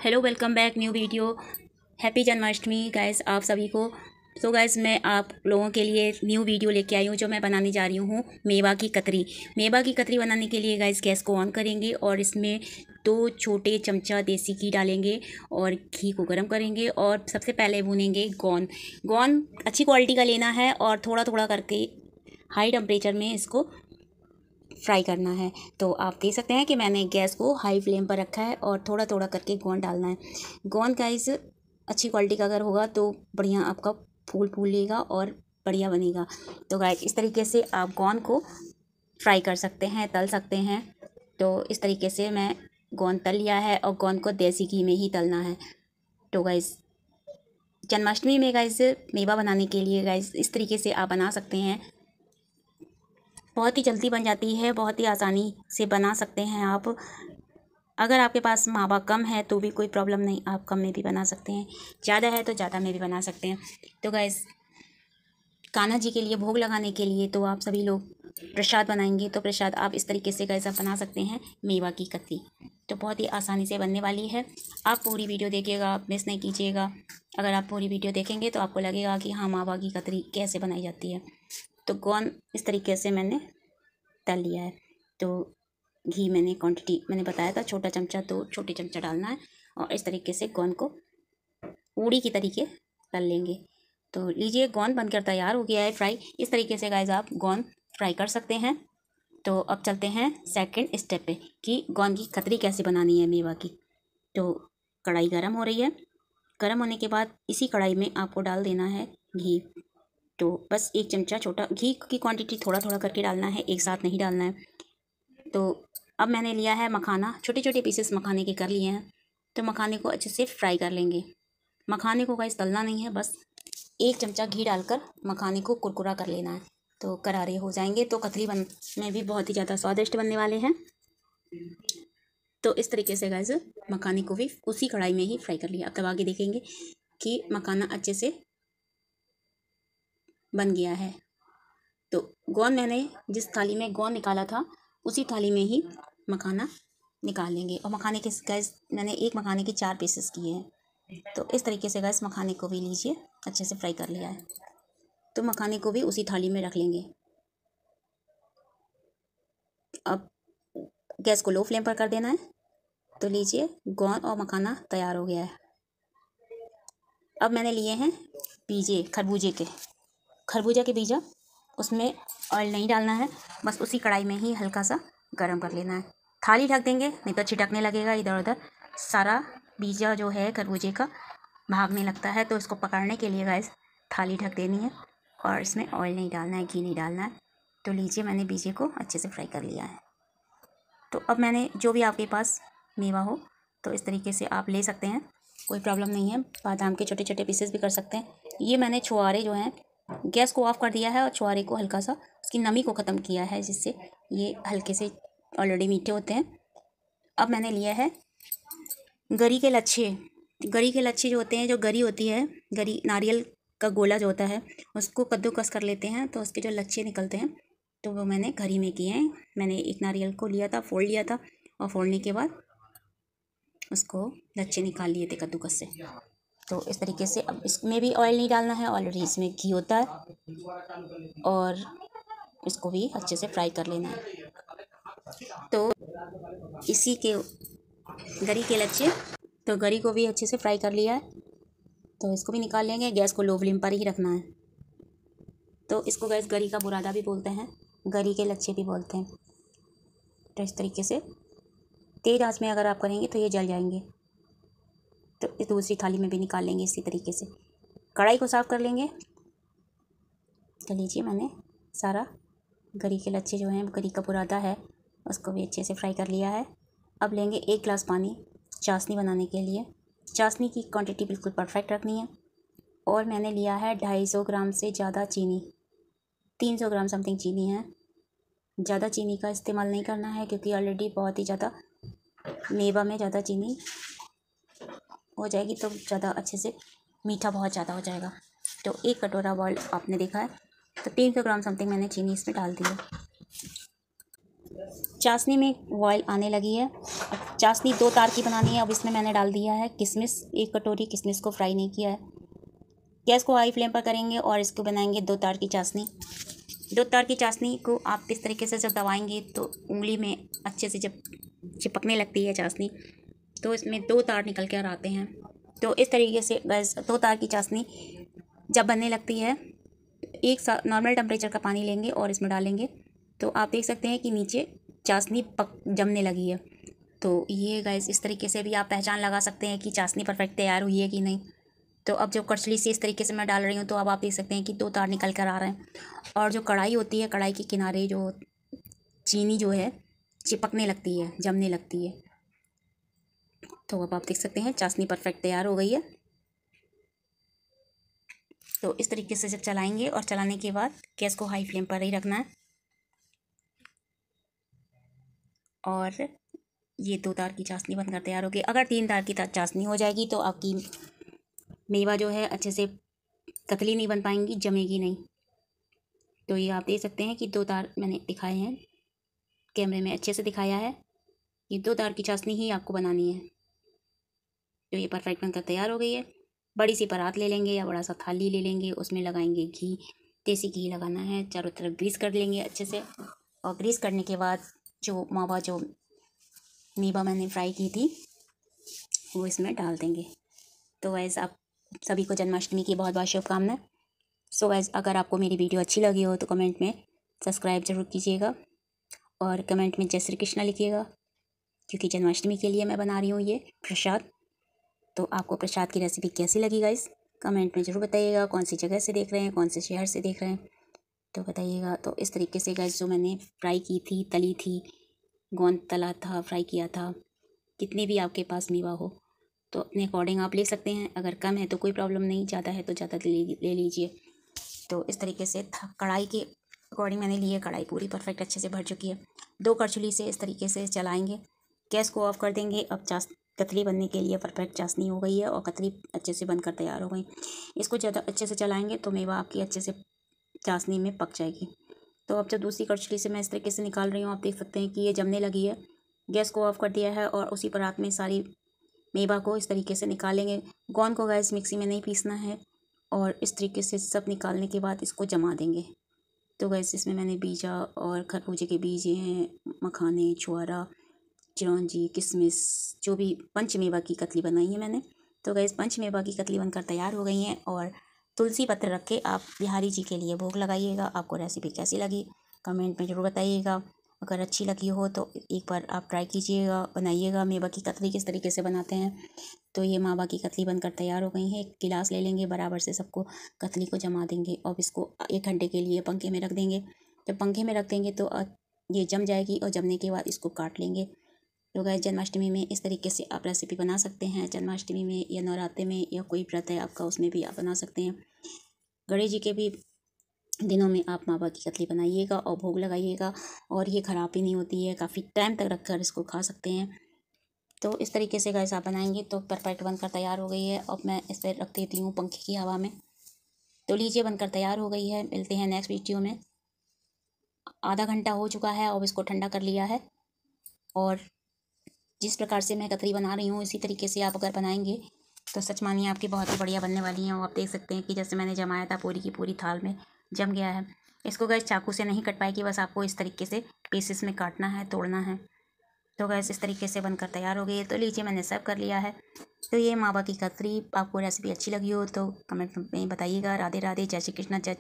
Hello, welcome back new video. Happy Janmashtami guys आप सभी को। तो गाइस मैं आप लोगों के लिए न्यू वीडियो लेके आई हूँ जो मैं बनाने जा रही हूँ मेवा की कतरी। मेवा की कतरी बनाने के लिए गाइस गैस को ऑन करेंगे और इसमें 2 छोटे चमचा देसी घी डालेंगे और घी को गर्म करेंगे और सबसे पहले भूनेंगे गोंद। गोंद अच्छी क्वालिटी का लेना है और थोड़ा थोड़ा करके हाई टेम्परेचर में इसको फ्राई करना है। तो आप देख सकते हैं कि मैंने गैस को हाई फ्लेम पर रखा है और थोड़ा थोड़ा करके गोंद डालना है। गोंद गाइस अच्छी क्वालिटी का अगर होगा तो बढ़िया आपका फूल फूलेगा और बढ़िया बनेगा। तो गाइस इस तरीके से आप गोंद को फ्राई कर सकते हैं, तल सकते हैं। तो इस तरीके से मैं गोंद तल लिया है और गोंद को देसी घी में ही तलना है। तो गाइस जन्माष्टमी में गाइस मेवा बनाने के लिए गाइस इस तरीके से आप बना सकते हैं। बहुत ही जल्दी बन जाती है, बहुत ही आसानी से बना सकते हैं आप। अगर आपके पास मावा कम है तो भी कोई प्रॉब्लम नहीं, आप कम में भी बना सकते हैं। ज़्यादा है तो ज़्यादा में भी बना सकते हैं। तो गाइस कान्हा जी के लिए भोग लगाने के लिए तो आप सभी लोग प्रसाद बनाएंगे, तो प्रसाद आप इस तरीके से गाइस आप बना सकते हैं मेवा की कतरी। तो बहुत ही आसानी से बनने वाली है। आप पूरी वीडियो देखिएगा, आप मिस नहीं कीजिएगा। अगर आप पूरी वीडियो देखेंगे तो आपको लगेगा कि हाँ मावा की कतरी कैसे बनाई जाती है। तो गोंद इस तरीके से मैंने तल लिया है। तो घी मैंने क्वांटिटी मैंने बताया था, छोटा चमचा 2 छोटे चमचा डालना है और इस तरीके से गोंद को पूड़ी की तरीके तल लेंगे। तो लीजिए गोंद बनकर तैयार हो गया है फ्राई। इस तरीके से गाइस आप गोंद फ्राई कर सकते हैं। तो अब चलते हैं सेकंड स्टेप पे कि गोंद की कतरी कैसे बनानी है मेवा की। तो कढ़ाई गर्म हो रही है। गर्म होने के बाद इसी कढ़ाई में आपको डाल देना है घी। तो बस 1 चमचा छोटा घी की क्वांटिटी थोड़ा थोड़ा करके डालना है, एक साथ नहीं डालना है। तो अब मैंने लिया है मखाना, छोटे छोटे पीसेस मखाने के कर लिए हैं। तो मखाने को अच्छे से फ्राई कर लेंगे। मखाने को गाइस तलना नहीं है, बस 1 चमचा घी डालकर मखाने को कुरकुरा कर लेना है। तो करारे हो जाएंगे तो कतरी बन में भी बहुत ही ज़्यादा स्वादिष्ट बनने वाले हैं। तो इस तरीके से गाइस मखाने को भी उसी कढ़ाई में ही फ्राई कर लिया। अब तब आगे देखेंगे कि मखाना अच्छे से बन गया है। तो गोंद मैंने जिस थाली में गोंद निकाला था उसी थाली में ही मखाना निकाल लेंगे। और मखाने के गैस मैंने एक मखाने के 4 पीसेस किए हैं। तो इस तरीके से गैस मखाने को भी लीजिए अच्छे से फ्राई कर लिया है। तो मखाने को भी उसी थाली में रख लेंगे। अब गैस को लो फ्लेम पर कर देना है। तो लीजिए गोंद और मखाना तैयार हो गया है। अब मैंने लिए हैं बीजे खरबूजा के बीजा। उसमें ऑयल नहीं डालना है, बस उसी कढ़ाई में ही हल्का सा गर्म कर लेना है। थाली ढक देंगे नहीं तो छिटकने लगेगा, इधर उधर सारा बीजा जो है खरबूजे का भागने लगता है। तो इसको पकड़ने के लिए गाइस थाली ढक देनी है और इसमें ऑयल नहीं डालना है, घी नहीं डालना है। तो लीजिए मैंने बीजे को अच्छे से फ्राई कर लिया है। तो अब मैंने जो भी आपके पास मेवा हो तो इस तरीके से आप ले सकते हैं, कोई प्रॉब्लम नहीं है। बादाम के छोटे छोटे पीसेस भी कर सकते हैं। ये मैंने छुआरे जो हैं गैस को ऑफ कर दिया है और छुआरे को हल्का सा उसकी नमी को ख़त्म किया है, जिससे ये हल्के से ऑलरेडी मीठे होते हैं। अब मैंने लिया है गरी के लच्छे जो होते हैं, जो गरी होती है, गरी नारियल का गोला जो होता है उसको कद्दूकस कर लेते हैं तो उसके जो लच्छे निकलते हैं तो वो मैंने घरी में किए हैं। मैंने एक नारियल को लिया था, फोड़ लिया था और फोड़ने के बाद उसको लच्छे निकाल लिए थे कद्दूकस से। तो इस तरीके से अब इसमें भी ऑयल नहीं डालना है, ऑलरेडी इसमें घी होता है। और इसको भी अच्छे से फ्राई कर लेना है। तो इसी के गरी के लच्छे, तो गरी को भी अच्छे से फ्राई कर लिया है। तो इसको भी निकाल लेंगे। गैस को लो फ्लेम पर ही रखना है। तो इसको गैस गरी का बुरादा भी बोलते हैं, गरी के लच्छे भी बोलते हैं। तो इस तरीके से तेज़ आंच में अगर आप करेंगे तो ये जल जाएंगे। तो इस दूसरी थाली में भी निकाल लेंगे इसी तरीके से। कढ़ाई को साफ़ कर लेंगे। तो लीजिए मैंने सारा गरी के लच्छे जो हैं, गरी का बुरादा है, उसको भी अच्छे से फ्राई कर लिया है। अब लेंगे 1 गिलास पानी चाशनी बनाने के लिए। चाशनी की क्वांटिटी बिल्कुल परफेक्ट रखनी है। और मैंने लिया है 250 ग्राम से ज़्यादा चीनी, 300 ग्राम समथिंग चीनी है। ज़्यादा चीनी का इस्तेमाल नहीं करना है क्योंकि ऑलरेडी बहुत ही ज़्यादा मेवा में ज़्यादा चीनी हो जाएगी तो ज़्यादा अच्छे से मीठा बहुत ज़्यादा हो जाएगा। तो 1 कटोरा बॉयल आपने देखा है, तो 300 ग्राम समथिंग मैंने चीनी इसमें डाल दी है। चाशनी में बॉयल आने लगी है। अब चाशनी 2 तार की बनानी है। अब इसमें मैंने डाल दिया है किशमिश, 1 कटोरी। किशमिश को फ्राई नहीं किया है। गैस को हाई फ्लेम पर करेंगे और इसको बनाएंगे 2 तार की चाशनी। 2 तार की चाशनी को आप इस तरीके से जब दबाएंगे तो उंगली में अच्छे से जब चिपकने लगती है चाशनी, तो इसमें 2 तार निकल कर आते हैं। तो इस तरीके से गैस 2 तार की चाशनी जब बनने लगती है, एक नॉर्मल टेम्परेचर का पानी लेंगे और इसमें डालेंगे, तो आप देख सकते हैं कि नीचे चाशनी जमने लगी है। तो ये गैस इस तरीके से भी आप पहचान लगा सकते हैं कि चाशनी परफेक्ट तैयार हुई है कि नहीं। तो अब जो करछली से इस तरीके से मैं डाल रही हूँ, तो अब आप देख सकते हैं कि 2 तार निकल कर आ रहे हैं। और जो कढ़ाई होती है, कढ़ाई के किनारे जो चीनी जो है चिपकने लगती है, जमने लगती है। तो अब आप देख सकते हैं चाशनी परफेक्ट तैयार हो गई है। तो इस तरीके से जब चलाएंगे और चलाने के बाद गैस को हाई फ्लेम पर ही रखना है। और ये 2 तार की चाशनी बनकर तैयार होगी। अगर 3 तार की चाशनी हो जाएगी तो आपकी मेवा जो है अच्छे से कतली नहीं बन पाएंगी, जमेगी नहीं। तो ये आप देख सकते हैं कि 2 तार मैंने दिखाए हैं, कैमरे में अच्छे से दिखाया है। ये 2 तार की चाशनी ही आपको बनानी है। तो ये परफेक्ट बनकर तैयार हो गई है। बड़ी सी परात ले लेंगे या बड़ा सा थाली ले लेंगे, उसमें लगाएंगे घी, देसी घी लगाना है। चारों तरफ ग्रीस कर लेंगे अच्छे से। और ग्रीस करने के बाद जो मेवा मैंने फ्राई की थी वो इसमें डाल देंगे। तो वैसे आप सभी को जन्माष्टमी की बहुत बहुत शुभकामनाएं। सो वैसे अगर आपको मेरी वीडियो अच्छी लगी हो तो कमेंट में सब्सक्राइब जरूर कीजिएगा और कमेंट में जय श्री कृष्णा लिखिएगा, क्योंकि जन्माष्टमी के लिए मैं बना रही हूँ ये प्रसाद। तो आपको प्रसाद की रेसिपी कैसी लगी गाइस, कमेंट में ज़रूर बताइएगा। कौन सी जगह से देख रहे हैं, कौन से शहर से देख रहे हैं, तो बताइएगा। तो इस तरीके से गाइस जो मैंने फ्राई की थी, तली थी, गोंद तला था, फ्राई किया था, कितने भी आपके पास मेवा हो तो अपने अकॉर्डिंग आप ले सकते हैं। अगर कम है तो कोई प्रॉब्लम नहीं, ज़्यादा है तो ज़्यादा ले लीजिए। तो इस तरीके से कढ़ाई के अकॉर्डिंग मैंने लिए। कढ़ाई पूरी परफेक्ट अच्छे से भर चुकी है। 2 करछुली से इस तरीके से चलाएंगे, गैस को ऑफ कर देंगे। अब कतली बनने के लिए परफेक्ट चाशनी हो गई है और कतली अच्छे से बनकर तैयार हो गई। इसको ज़्यादा अच्छे से चलाएंगे तो मेवा आपकी अच्छे से चाशनी में पक जाएगी। तो अब जब दूसरी करछुली से मैं इस तरीके से निकाल रही हूँ, आप देख सकते हैं कि ये जमने लगी है। गैस को ऑफ कर दिया है और उसी परात में सारी मेवा को इस तरीके से निकालेंगे। गोंद को गैस मिक्सी में नहीं पीसना है और इस तरीके से सब निकालने के बाद इसको जमा देंगे। तो गैस इसमें मैंने बीजा और खरबूजे के बीज हैं, मखाने, छुआरा, चिरौंजी, किशमिश, जो भी पंचमेवा की कतली बनाई है मैंने। तो गैस पंचमेवा की कतली बनकर तैयार हो गई हैं। और तुलसी पत्र रख के आप बिहारी जी के लिए भोग लगाइएगा। आपको रेसिपी कैसी लगी कमेंट में ज़रूर बताइएगा। अगर अच्छी लगी हो तो एक बार आप ट्राई कीजिएगा, बनाइएगा। मेवा की कतली किस तरीके से बनाते हैं। तो ये मावा की कतली बनकर तैयार हो गई है। एक गिलास ले लेंगे, बराबर से सबको कतली को जमा देंगे और इसको 1 घंटे के लिए पंखे में रख देंगे। जब पंखे में रख देंगे तो ये जम जाएगी और जमने के बाद इसको काट लेंगे। तो गाइस जन्माष्टमी में इस तरीके से आप रेसिपी बना सकते हैं। जन्माष्टमी में या नवरात्रि में या कोई व्रत है आपका, उसमें भी आप बना सकते हैं। गणेश जी के भी दिनों में आप मावा की कतली बनाइएगा और भोग लगाइएगा। और ये ख़राब भी नहीं होती है, काफ़ी टाइम तक रख कर इसको खा सकते हैं। तो इस तरीके से गाइस आप बनाएंगे तो परफेक्ट बनकर तैयार हो गई है। अब मैं इस पर रख देती हूँ पंखे की हवा में। तो लीजिए बनकर तैयार हो गई है। मिलते हैं नेक्स्ट वीडियो में। आधा घंटा हो चुका है और इसको ठंडा कर लिया है। और जिस प्रकार से मैं कतरी बना रही हूँ इसी तरीके से आप अगर बनाएंगे तो सच मानिए आपकी बहुत ही बढ़िया बनने वाली हैं। और आप देख सकते हैं कि जैसे मैंने जमाया था पूरी की पूरी थाल में जम गया है। इसको गैस चाकू से नहीं कट पाएगी, बस आपको इस तरीके से पीसेस में काटना है, तोड़ना है। तो गैस इस तरीके से बनकर तैयार हो गई है। तो लीजिए मैंने सर्व कर लिया है। तो ये मावा की कतरी, आपको रेसिपी अच्छी लगी हो तो कमेंट में बताइएगा। राधे राधे, जय श्री कृष्णा, जय